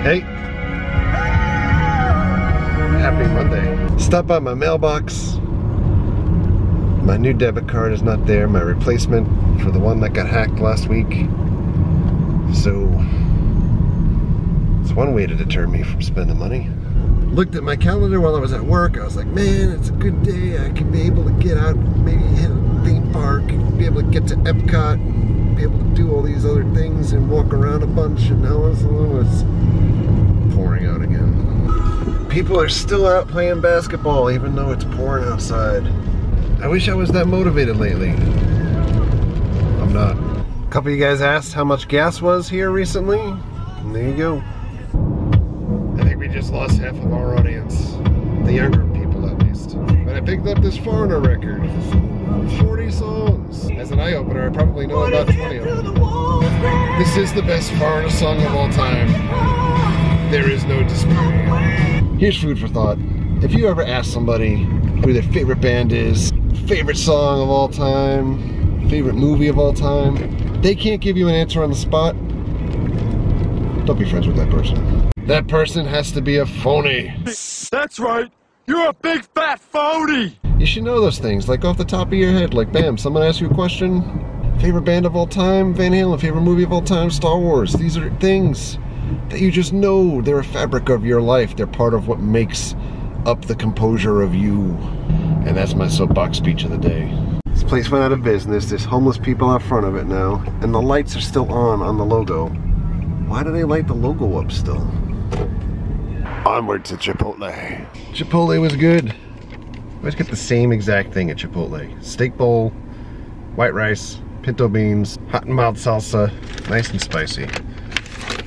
Hey! Happy Monday. Stop by my mailbox. My new debit card is not there. My replacement for the one that got hacked last week. So, it's one way to deter me from spending money. Looked at my calendar while I was at work. I was like, man, it's a good day. I could be able to get out, maybe hit a theme park, be able to get to Epcot, and be able to do all these other things and walk around a bunch. And now it's pouring out again. People are still out playing basketball even though it's pouring outside. I wish I was that motivated lately. I'm not. A couple of you guys asked how much gas was here recently, and there you go. I think we just lost half of our audience. The younger people at least. But I picked up this Foreigner record. 40 songs. As an eye-opener, I probably know about 20 of them. This is the best Foreigner song of all time. There is no disputing it. Here's food for thought. If you ever ask somebody who their favorite band is, favorite song of all time, favorite movie of all time, they can't give you an answer on the spot, don't be friends with that person. That person has to be a phony. That's right. You're a big fat phony. You should know those things, like off the top of your head. Like, bam, someone asks you a question. Favorite band of all time, Van Halen. Favorite movie of all time, Star Wars. These are things that you just know. They're a fabric of your life. They're part of what makes up the composure of you. And that's my soapbox speech of the day. This place went out of business. There's homeless people out front of it now. And the lights are still on the logo. Why do they light the logo up still? Onward to Chipotle. Chipotle was good. I always get the same exact thing at Chipotle. Steak bowl, white rice, pinto beans, hot and mild salsa, nice and spicy.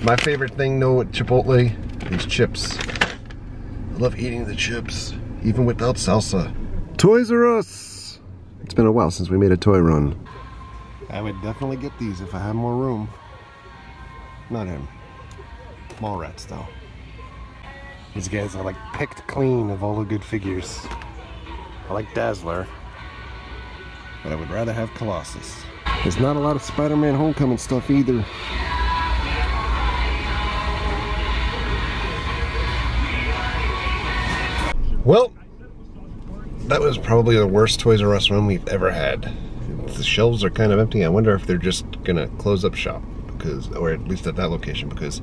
My favorite thing though at Chipotle is chips. I love eating the chips, even without salsa. Toys R Us! It's been a while since we made a toy run. I would definitely get these if I had more room. Not him. Mallrats though. These guys are like picked clean of all the good figures. I like Dazzler, but I would rather have Colossus. There's not a lot of Spider-Man Homecoming stuff either. Well, that was probably the worst Toys R Us run we've ever had. The shelves are kind of empty. I wonder if they're just gonna close up shop, because, or at least at that location, because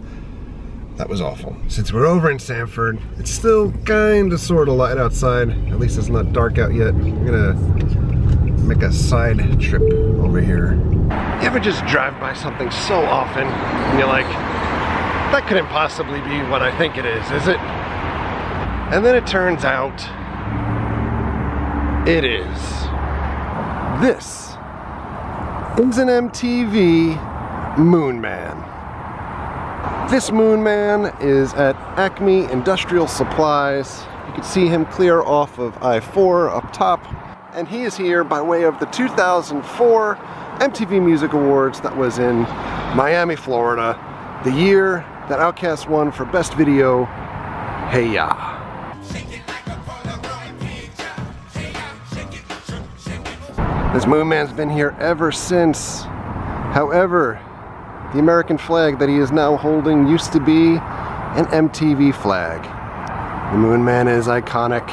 that was awful. Since we're over in Sanford, it's still kind of sort of light outside. At least it's not dark out yet. We're gonna make a side trip over here. You ever just drive by something so often and you're like, that couldn't possibly be what I think it is it? And then it turns out it is. This is an MTV Moon Man. This Moon Man is at Acme Industrial Supplies. You can see him clear off of I-4 up top. And he is here by way of the 2004 MTV Music Awards that was in Miami, Florida. The year that Outkast won for Best Video, Hey Ya. This Moon Man's been here ever since. However, the American flag that he is now holding used to be an MTV flag. The Moon Man is iconic,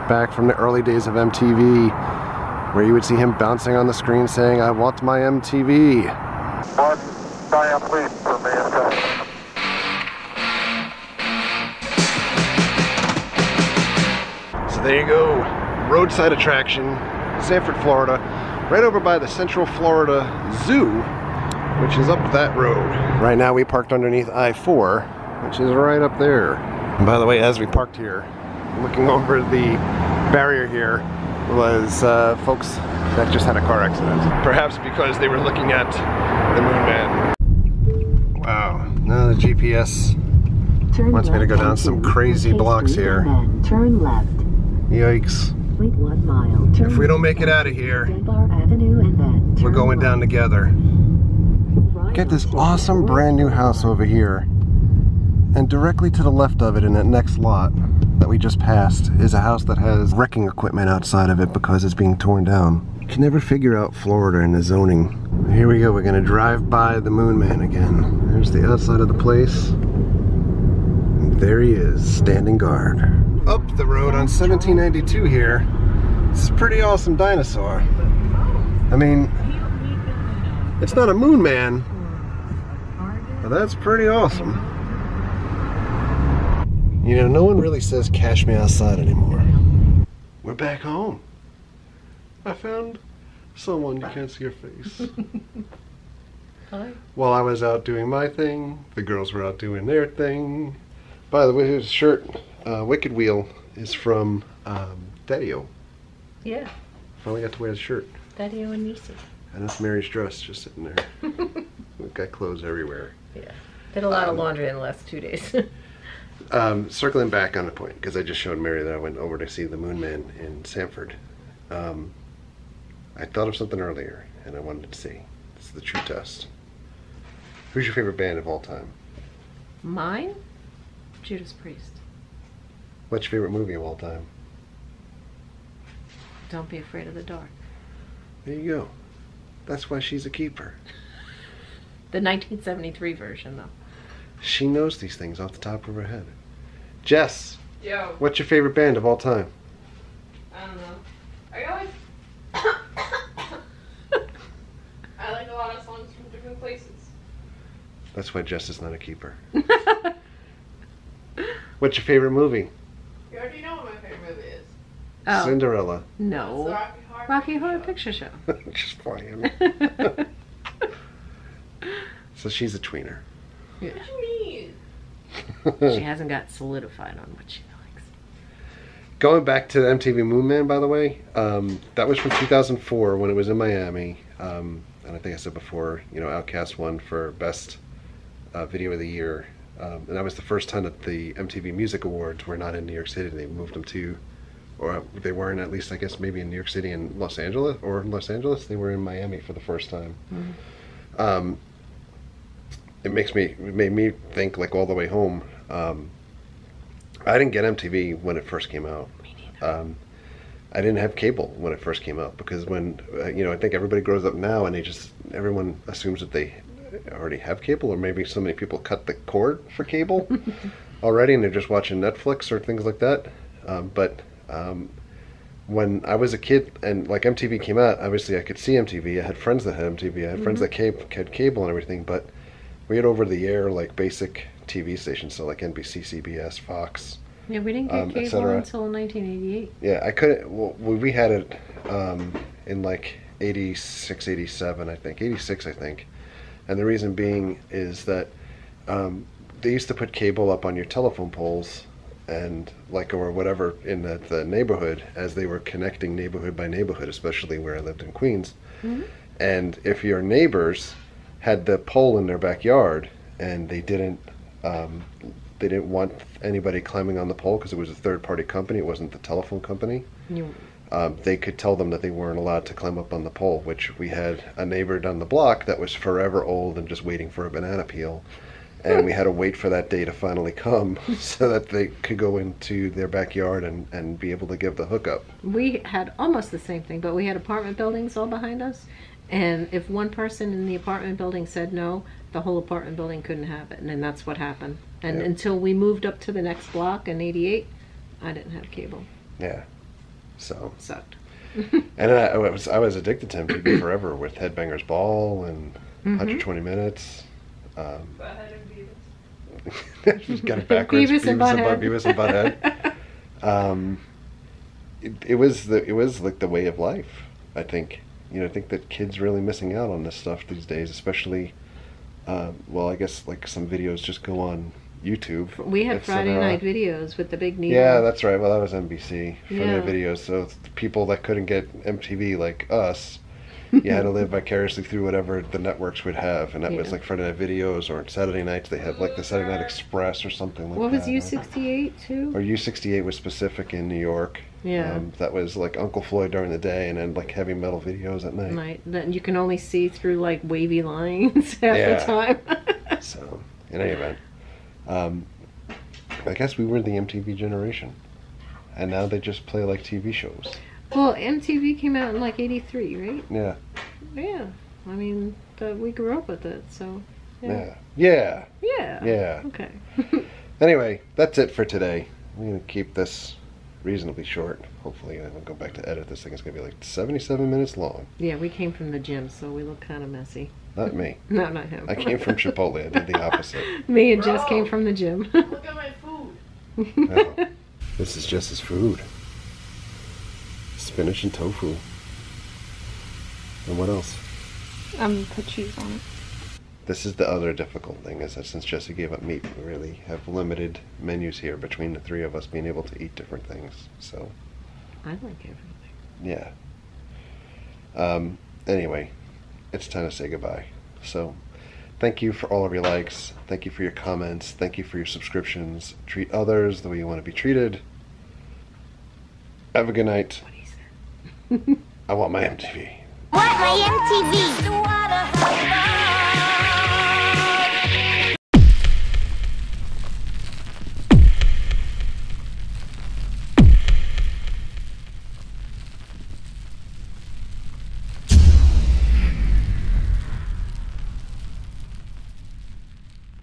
back from the early days of MTV, where you would see him bouncing on the screen saying, "I want my MTV." One, Diane, please, for me. So there you go, roadside attraction, Sanford, Florida, right over by the Central Florida Zoo, which is up that road. Right now we parked underneath I-4, which is right up there. And by the way, as we parked here, looking over the barrier here was folks that just had a car accident. Perhaps because they were looking at the Moon Man. Wow, now the GPS wants me to go down some crazy blocks here. Turn left. Yikes. Wait 1 mile. If we don't make it out of here, Avenue and then we're going down together. Get this awesome brand new house over here, and directly to the left of it in that next lot that we just passed is a house that has wrecking equipment outside of it because it's being torn down. You can never figure out Florida and the zoning. Here we go, we're gonna drive by the Moon Man again. There's the outside of the place. There he is, standing guard. Up the road on 1792 here. This is a pretty awesome dinosaur. I mean, it's not a moon man, but that's pretty awesome. You know, no one really says cash me outside anymore. We're back home. I found someone, you can't see her face. Hi. While I was out doing my thing, the girls were out doing their thing. By the way, his shirt, Wicked Wheel, is from Daddy-O. Yeah, Finally got to wear his shirt. Daddy-O and Niecy. And that's Mary's dress just sitting there. We've got clothes everywhere. Yeah, did a lot of laundry in the last 2 days. Circling back on the point, because I just showed Mary that I went over to see the Moon Man in Sanford. I thought of something earlier, and I wanted to see. This is the true test. Who's your favorite band of all time? Mine? Judas Priest. What's your favorite movie of all time? Don't Be Afraid of the Dark. There you go. That's why she's a keeper. The 1973 version, though. She knows these things off the top of her head. Jess, Yo, what's your favorite band of all time? I don't know. I always. I like a lot of songs from different places. That's why Jess is not a keeper. What's your favorite movie? You already know what my favorite movie is. Oh, Cinderella. It's the no. Rocky Horror Picture Show. Just playing. So she's a tweener. Yeah. What do you mean? She hasn't got solidified on what she likes. Going back to the MTV Moon Man, by the way, that was from 2004 when it was in Miami. And I think I said before, you know, Outkast won for Best Video of the Year. And that was the first time that the MTV Music Awards were not in New York City. They moved them to, or they weren't, at least I guess maybe in New York City and Los Angeles, or Los Angeles. They were in Miami for the first time. Mm-hmm. It made me think, like, all the way home. I didn't get MTV when it first came out. Me neither. I didn't have cable when it first came out because when you know, I think everybody grows up now and everyone assumes that they already have cable, or maybe so many people cut the cord for cable already and they're just watching Netflix or things like that. But when I was a kid and like MTV came out, obviously I could see MTV. I had friends that had MTV. I had friends that had cable and everything, but we had over-the-air, like, basic TV stations, so like NBC, CBS, Fox. Yeah, we didn't get cable until 1988. Yeah, I couldn't. Well, we had it in like 86, 87, I think, 86, I think. And the reason being is that they used to put cable up on your telephone poles and like or whatever in the neighborhood as they were connecting neighborhood by neighborhood, especially where I lived in Queens. Mm-hmm. And if your neighbors had the pole in their backyard and they didn't want anybody climbing on the pole because it was a third-party company, it wasn't the telephone company. They could tell them that they weren't allowed to climb up on the pole, which we had a neighbor down the block that was forever old and just waiting for a banana peel. And we had to wait for that day to finally come so that they could go into their backyard and be able to give the hookup. We had almost the same thing, but we had apartment buildings all behind us. And if one person in the apartment building said no, the whole apartment building couldn't have it. And then that's what happened. And until we moved up to the next block in 88, I didn't have cable. Yeah. So. Sucked. And I was addicted to MTV forever with Headbangers Ball and 120 Minutes. Butthead and Beavis. She's got it backwards. Beavis and Butthead. It was like the way of life, I think. You know, I think that kids really missing out on this stuff these days, especially, well, I guess like some videos just go on YouTube. We had Friday night videos with the big needle. Yeah, that's right. Well, that was NBC for Yeah. their videos. So the people that couldn't get MTV like us, you had to live vicariously through whatever the networks would have. And that was like Friday night videos, or Saturday nights they had like the Saturday Night Express or something like What that. was U68 too? Or U68 was specific in New York. Yeah. That was like Uncle Floyd during the day and then like heavy metal videos at night. Right. Then you can only see through like wavy lines half the time. So, in any event, I guess we were the MTV generation. And now they just play like TV shows. Well, MTV came out in like 83, right? Yeah. Yeah. I mean, we grew up with it, so. Yeah. Yeah. Yeah. Yeah. Okay. Anyway, that's it for today. I'm going to keep this reasonably short. Hopefully, I'll go back to edit this thing. It's going to be like 77 minutes long. Yeah, we came from the gym, so we look kind of messy. Not me. No, not him. I came from Chipotle. I did the opposite. Me and Jess came from the gym. Look at my food. Oh, this is Jess's food. Spinach and tofu. And what else? Put cheese on it. This is the other difficult thing, is that since Jesse gave up meat, we really have limited menus here between the three of us being able to eat different things. So, I like everything. yeah. Anyway, it's time to say goodbye. So, thank you for all of your likes. Thank you for your comments. Thank you for your subscriptions. Treat others the way you want to be treated. Have a good night. What he said. I want my MTV. Want My MTV.